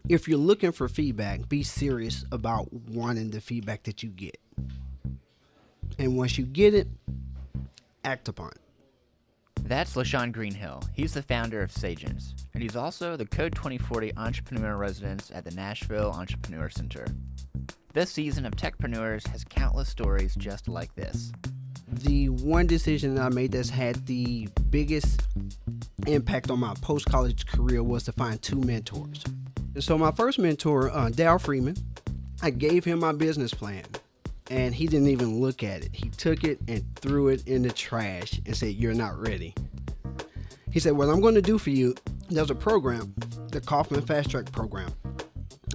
if you're looking for feedback, be serious about wanting the feedback that you get. And once you get it, act upon it. That's LeShane Greenhill. He's the founder of Sagents, and he's also the CODE2040 Entrepreneur resident at the Nashville Entrepreneur Center. This season of Techpreneurs has countless stories just like this. The one decision that I made that's had the biggest impact on my post-college career was to find two mentors. And so my first mentor, Daryl Freeman, I gave him my business plan, and he didn't even look at it. He took it and threw it in the trash and said, "You're not ready." He said, "What I'm going to do for you, there's a program, the Kauffman Fast Track program.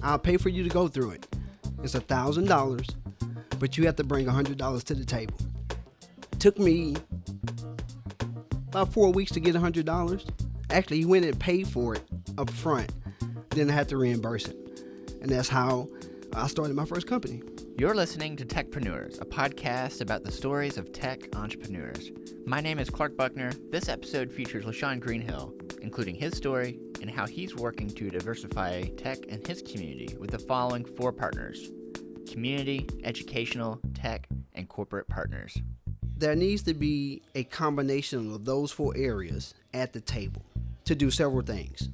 I'll pay for you to go through it. It's $1,000, but you have to bring $100 to the table." Took me about 4 weeks to get $100. Actually, he went and paid for it up front. Then I had to reimburse it. And that's how I started my first company. You're listening to Techpreneurs, a podcast about the stories of tech entrepreneurs. My name is Clark Buckner. This episode features LeShane Greenhill, including his story and how he's working to diversify tech in his community with the following four partners: community, educational, tech, and corporate partners. There needs to be a combination of those four areas at the table to do several things.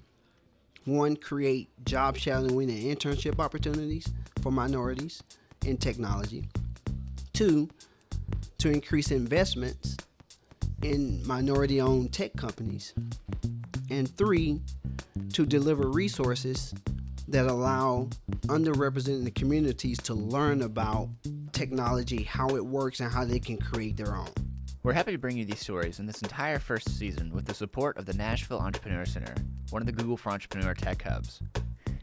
One, create job shadowing and internship opportunities for minorities in technology. Two, to increase investments in minority-owned tech companies. And three, to deliver resources that allow underrepresented communities to learn about technology, how it works, and how they can create their own. We're happy to bring you these stories in this entire first season with the support of the Nashville Entrepreneur Center, one of the Google for Entrepreneur tech hubs.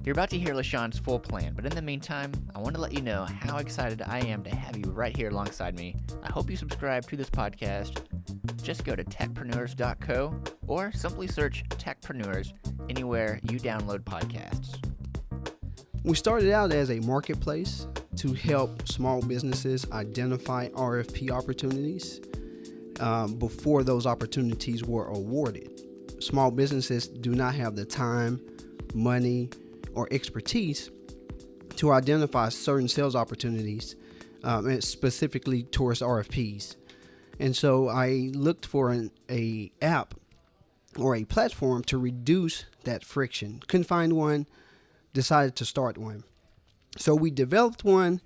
You're about to hear LeShane's full plan, but in the meantime, I want to let you know how excited I am to have you right here alongside me. I hope you subscribe to this podcast. Just go to techpreneurs.co or simply search Techpreneurs anywhere you download podcasts. We started out as a marketplace to help small businesses identify RFP opportunities before those opportunities were awarded. Small businesses do not have the time, money, or expertise to identify certain sales opportunities, and specifically towards RFPs. And so I looked for an app or a platform to reduce that friction. Couldn't find one, decided to start one. So we developed one,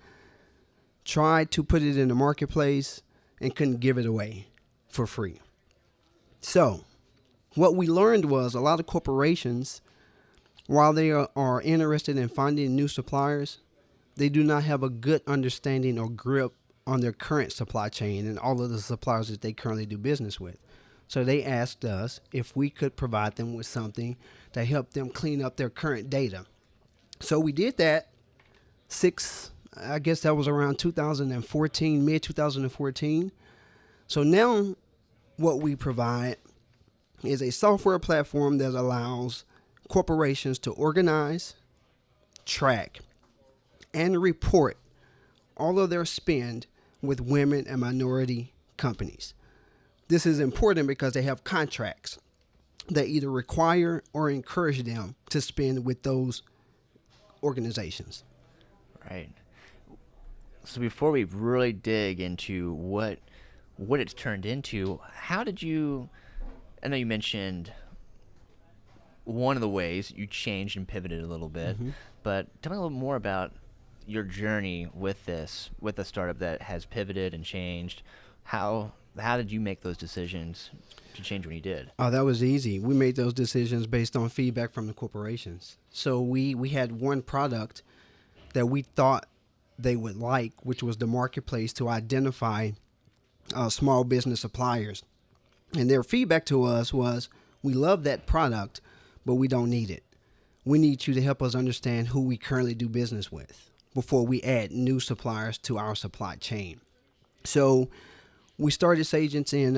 tried to put it in the marketplace, and couldn't give it away for free. So what we learned was a lot of corporations, while they are interested in finding new suppliers, they do not have a good understanding or grip on their current supply chain and all of the suppliers that they currently do business with. So they asked us if we could provide them with something to help them clean up their current data. So we did that. I guess that was around 2014, mid 2014. So now what we provide is a software platform that allows corporations to organize, track, and report all of their spend with women and minority companies. This is important because they have contracts that either require or encourage them to spend with those organizations. Right. So before we really dig into what it's turned into, how did you, I know you mentioned one of the ways you changed and pivoted a little bit, but tell me a little more about your journey with this, with a startup that has pivoted and changed. How did you make those decisions to change when you did? Oh, that was easy. We made those decisions based on feedback from the corporations. So we had one product that we thought they would like, which was the marketplace to identify small business suppliers. And their feedback to us was, we love that product, but we don't need it. We need you to help us understand who we currently do business with before we add new suppliers to our supply chain. So we started Sagents in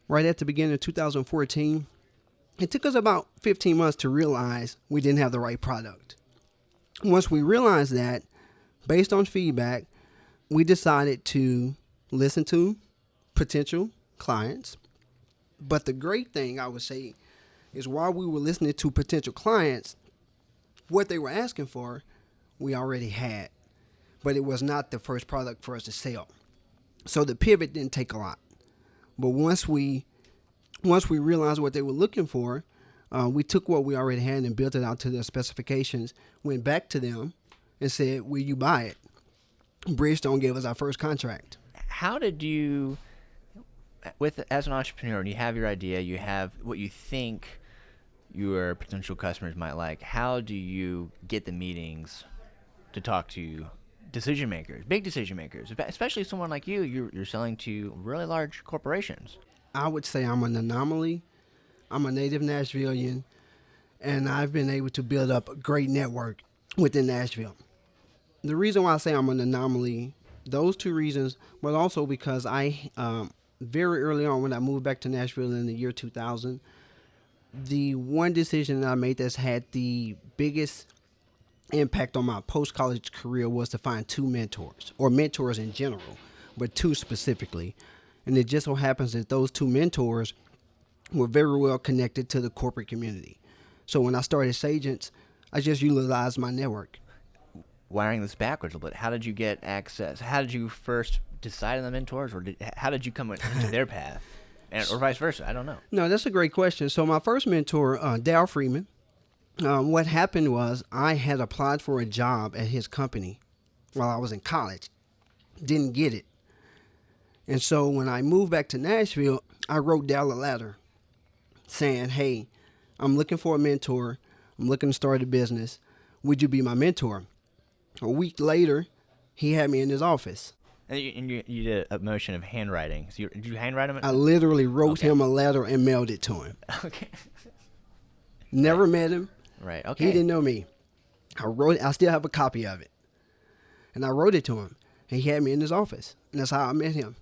right at the beginning of 2014. It took us about 15 months to realize we didn't have the right product. Once we realized that, based on feedback, we decided to listen to potential clients. But the great thing, I would say, is while we were listening to potential clients, what they were asking for, we already had, but it was not the first product for us to sell. So the pivot didn't take a lot. But once we realized what they were looking for, we took what we already had and built it out to their specifications, went back to them and said, will you buy it? Bridgestone gave us our first contract. How did you, as an entrepreneur, and you have your idea, you have what you think your potential customers might like, how do you get the meetings to talk to decision makers, big decision makers, especially someone like you? You're selling to really large corporations. I would say I'm an anomaly. I'm a native Nashvilleian, and I've been able to build up a great network within Nashville. The reason why I say I'm an anomaly, those two reasons, but also because I, very early on when I moved back to Nashville in the year 2000, the one decision that I made that's had the biggest impact on my post-college career was to find two mentors, or mentors in general, but two specifically. And it just so happens that those two mentors were very well connected to the corporate community. So when I started Sagents, I just utilized my network. Wiring this backwards a little bit, how did you get access? How did you first decide on the mentors, or how did you come into their path? Or vice versa, I don't know. No, that's a great question. So my first mentor, Daryl Freeman, what happened was I had applied for a job at his company while I was in college. Didn't get it. And so when I moved back to Nashville, I wrote Daryl a letter saying, hey, I'm looking for a mentor. I'm looking to start a business. Would you be my mentor? A week later, he had me in his office. And you did a motion of handwriting. So did you handwrite him? I literally wrote him a letter and mailed it to him. Okay. Never met him. Right. Okay. He didn't know me. I still have a copy of it. And I wrote it to him. And he had me in his office. And that's how I met him.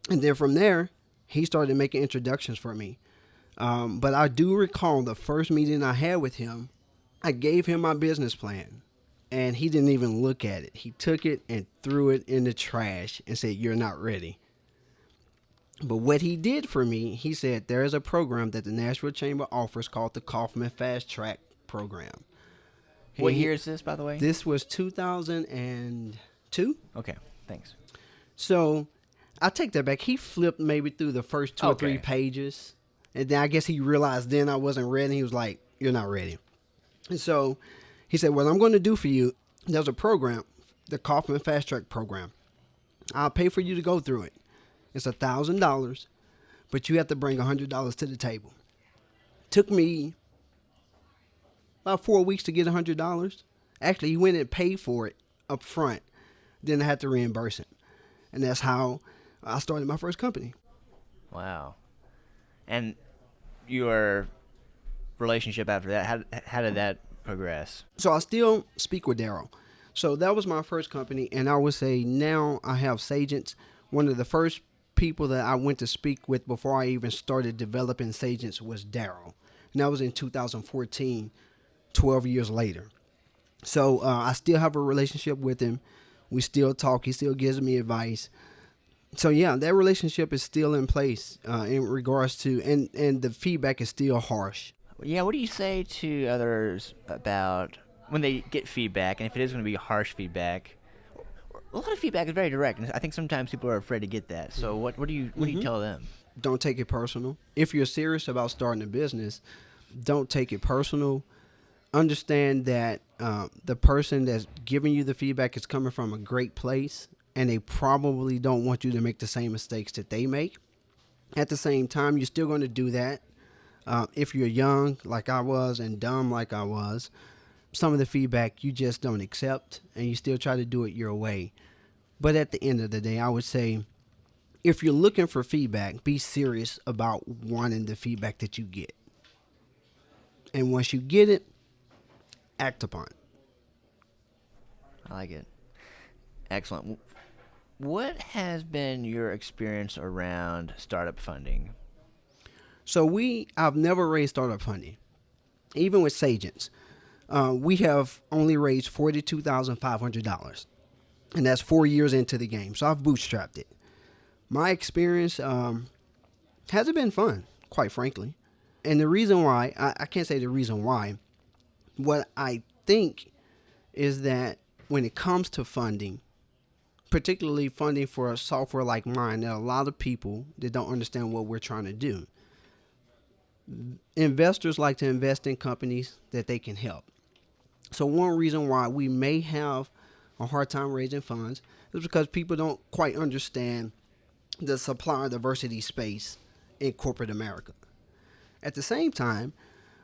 And then from there, he started making introductions for me. But I do recall the first meeting I had with him, I gave him my business plan. And he didn't even look at it. He took it and threw it in the trash and said, you're not ready. But what he did for me, he said, there is a program that the Nashville Chamber offers called the Kauffman Fast Track Program. What year is this, by the way? This was 2002. Okay, thanks. So I take that back. He flipped maybe through the first two or three pages. And then I guess he realized then I wasn't ready. He was like, you're not ready. And so he said, what I'm going to do for you, there's a program, the Kauffman Fast Track Program. I'll pay for you to go through it. It's $1,000, but you have to bring $100 to the table. Took me about 4 weeks to get $100. Actually, he went and paid for it up front. Then I had to reimburse it. And that's how I started my first company. Wow. And your relationship after that, how did that progress? So I still speak with Daryl. So that was my first company, and I would say now I have Sagents. One of the first people that I went to speak with before I even started developing Sagents was Daryl. And that was in 2014, 12 years later. So I still have a relationship with him. We still talk. He still gives me advice. So yeah, that relationship is still in place in regards to, and the feedback is still harsh. Yeah, what do you say to others about when they get feedback, and if it is going to be harsh feedback? A lot of feedback is very direct, and I think sometimes people are afraid to get that. So what do you tell them? Don't take it personal. If you're serious about starting a business, don't take it personal. Understand that the person that's giving you the feedback is coming from a great place, and they probably don't want you to make the same mistakes that they make. At the same time, you're still going to do that. If you're young like I was and dumb like I was, some of the feedback you just don't accept, and you still try to do it your way. But at the end of the day, I would say if you're looking for feedback, be serious about wanting the feedback that you get. And once you get it, act upon it. I like it. Excellent. What has been your experience around startup funding? So I've never raised startup funding. Even with Sagents, we have only raised $42,500. And that's 4 years into the game. So I've bootstrapped it. My experience hasn't been fun, quite frankly. And the reason why, I can't say the reason why, what I think is that when it comes to funding, particularly funding for a software like mine, there are a lot of people that don't understand what we're trying to do. Investors like to invest in companies that they can help. So one reason why we may have a hard time raising funds is because people don't quite understand the supplier diversity space in corporate America. At the same time,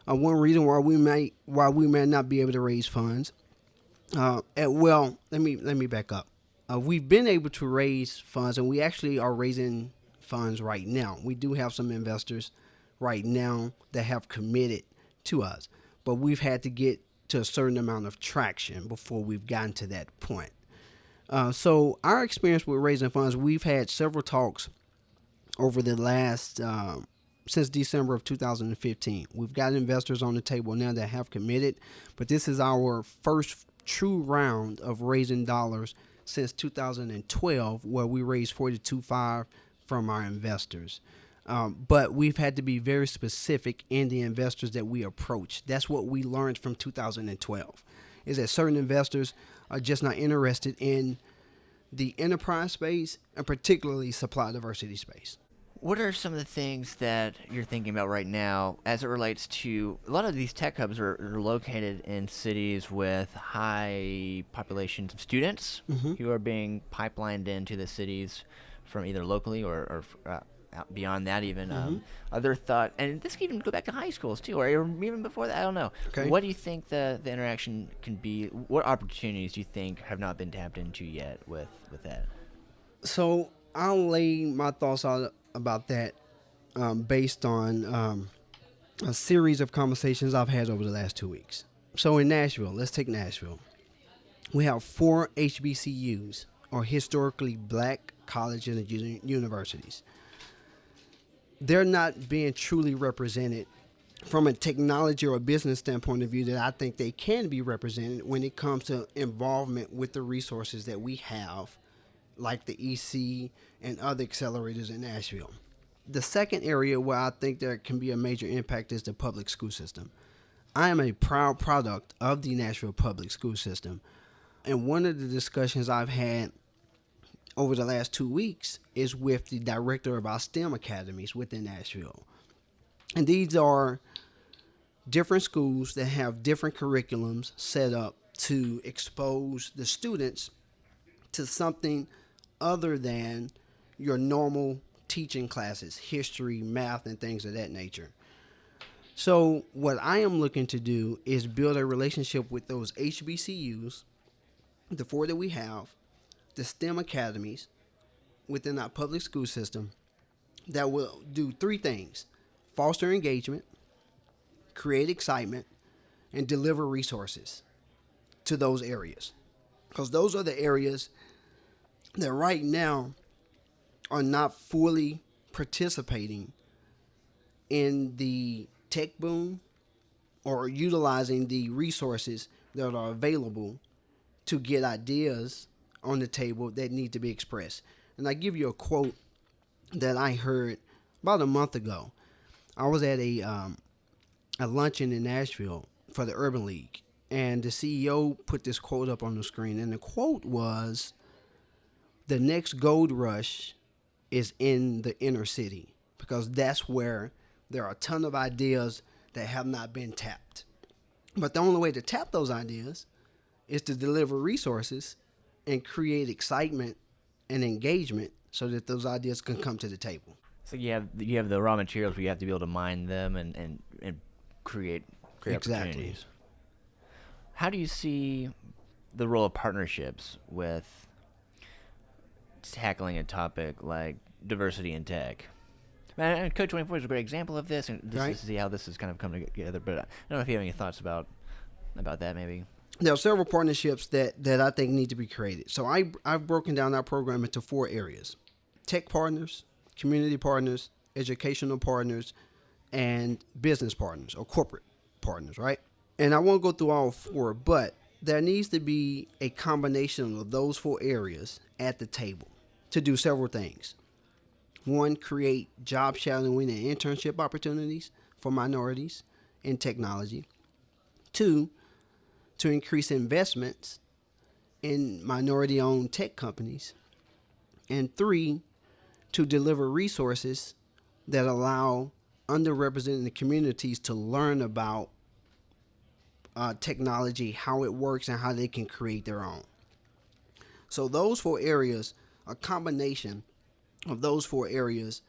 one reason why we may not be able to raise funds, let me back up. We've been able to raise funds, and we actually are raising funds right now. We do have some investors right now that have committed to us, but we've had to get to a certain amount of traction before we've gotten to that point. So our experience with raising funds, we've had several talks over the last since December of 2015. We've got investors on the table now that have committed, but this is our first true round of raising dollars since 2012, where we raised $42.5 from our investors. But we've had to be very specific in the investors that we approach. That's what we learned from 2012, is that certain investors are just not interested in the enterprise space, and particularly supply diversity space. What are some of the things that you're thinking about right now as it relates to a lot of these tech hubs are located in cities with high populations of students who are being pipelined into the cities from either locally or out beyond that even. Other thought, and this can even go back to high schools too, or even before that, I don't know. Okay. What do you think the interaction can be? What opportunities do you think have not been tapped into yet with that? So I'll lay my thoughts out about that based on a series of conversations I've had over the last 2 weeks. So in Nashville, let's take Nashville. We have 4 HBCUs, or historically black colleges and universities. They're not being truly represented from a technology or a business standpoint of view that I think they can be represented when it comes to involvement with the resources that we have, like the EC and other accelerators in Nashville. The second area where I think there can be a major impact is the public school system. I am a proud product of the Nashville public school system. And one of the discussions I've had over the last 2 weeks is with the director of our STEM academies within Nashville. And these are different schools that have different curriculums set up to expose the students to something other than your normal teaching classes, history, math, and things of that nature. So what I am looking to do is build a relationship with those HBCUs, the 4 that we have, the STEM academies within our public school system, that will do 3 things: foster engagement, create excitement, and deliver resources to those areas. Because those are the areas that right now are not fully participating in the tech boom or utilizing the resources that are available to get ideas on the table that need to be expressed. And I give you a quote that I heard about a month ago. I was at a luncheon in Nashville for the Urban League, and the CEO put this quote up on the screen, and the quote was, "The next gold rush is in the inner city, because that's where there are a ton of ideas that have not been tapped. But the only way to tap those ideas is to deliver resources and create excitement and engagement so that those ideas can come to the table." So you have the raw materials, but you have to be able to mine them and create opportunities. How do you see the role of partnerships with tackling a topic like diversity in tech? And CODE2040 is a great example of this, and this is how this is kind of coming together. But I don't know if you have any thoughts about that, maybe. There are several partnerships that I think need to be created. So I've broken down our program into 4 areas: tech partners, community partners, educational partners, and business partners or corporate partners, right? And I won't go through all 4, but there needs to be a combination of those 4 areas at the table to do several things. 1, create job shadowing and internship opportunities for minorities in technology. 2, to increase investments in minority-owned tech companies. And 3, to deliver resources that allow underrepresented communities to learn about technology, how it works, and how they can create their own. So those 4 areas, a combination of those 4 areas,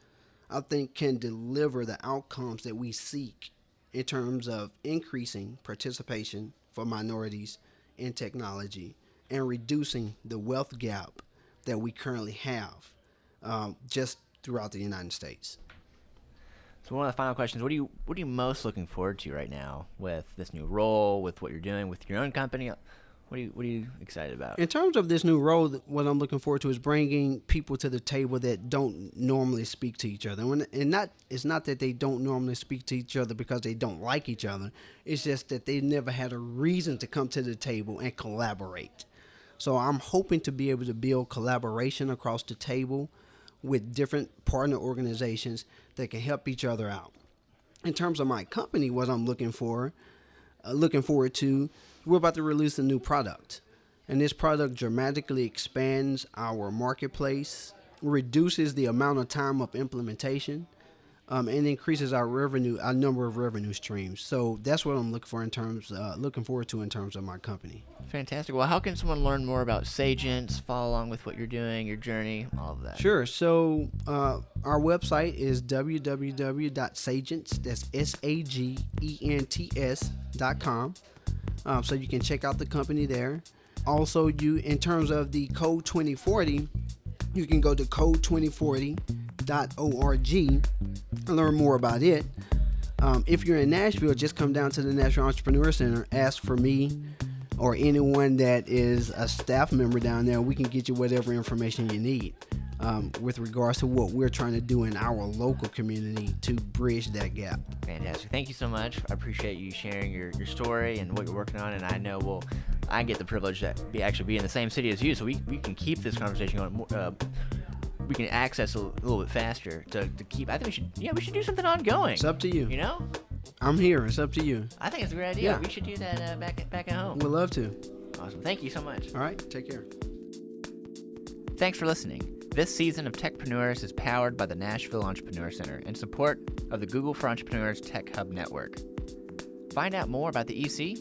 I think can deliver the outcomes that we seek in terms of increasing participation for minorities in technology and reducing the wealth gap that we currently have just throughout the United States. So one of the final questions, what are you most looking forward to right now with this new role, with what you're doing with your own company? What are you excited about? In terms of this new role, what I'm looking forward to is bringing people to the table that don't normally speak to each other. It's not that they don't normally speak to each other because they don't like each other. It's just that they never had a reason to come to the table and collaborate. So I'm hoping to be able to build collaboration across the table with different partner organizations that can help each other out. In terms of my company, what I'm looking forward to, we're about to release a new product. And this product dramatically expands our marketplace, reduces the amount of time of implementation, and increases our number of revenue streams. So that's what I'm looking forward to in terms of my company. Fantastic. Well, how can someone learn more about Sagents, follow along with what you're doing, your journey, all of that? Sure. So our website is www.sagents, that's SAGENTS.com. So you can check out the company there. Also, in terms of the CODE2040, you can go to CODE2040.org and learn more about it. If you're in Nashville, just come down to the Nashville Entrepreneur Center, ask for me or anyone that is a staff member down there. We can get you whatever information you need with regards to what we're trying to do in our local community to bridge that gap. Fantastic. Thank you so much. I appreciate you sharing your story and what you're working on. And I know I get the privilege to actually be in the same city as you, so we can keep this conversation going. We can access a little bit faster to keep. I think we should do something ongoing. It's up to you. You know? I'm here. It's up to you. I think it's a great idea. Yeah. We should do that back at home. We'd love to. Awesome. Thank you so much. All right. Take care. Thanks for listening. This season of Techpreneurs is powered by the Nashville Entrepreneur Center in support of the Google for Entrepreneurs Tech Hub Network. Find out more about the EC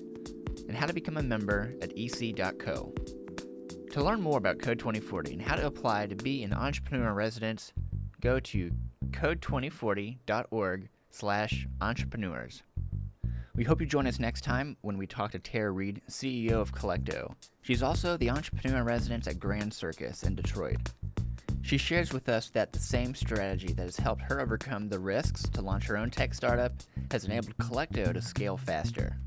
and how to become a member at ec.co. To learn more about CODE2040 and how to apply to be an entrepreneur in residence, go to code2040.org/entrepreneurs. We hope you join us next time when we talk to Tara Reed, CEO of Collecto. She's also the entrepreneur in residence at Grand Circus in Detroit. She shares with us that the same strategy that has helped her overcome the risks to launch her own tech startup has enabled Collecto to scale faster.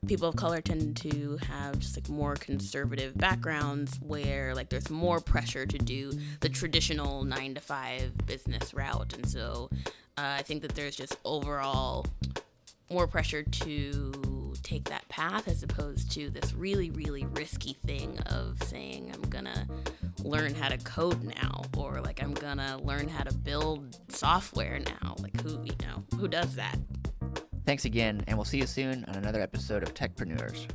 People of color tend to have just like more conservative backgrounds where like there's more pressure to do the traditional 9-to-5 business route. And so I think that there's just overall more pressure to take that path as opposed to this really, really risky thing of saying I'm gonna learn how to code now, or like I'm gonna learn how to build software now. Like who does that? Thanks again, and we'll see you soon on another episode of Techpreneurs.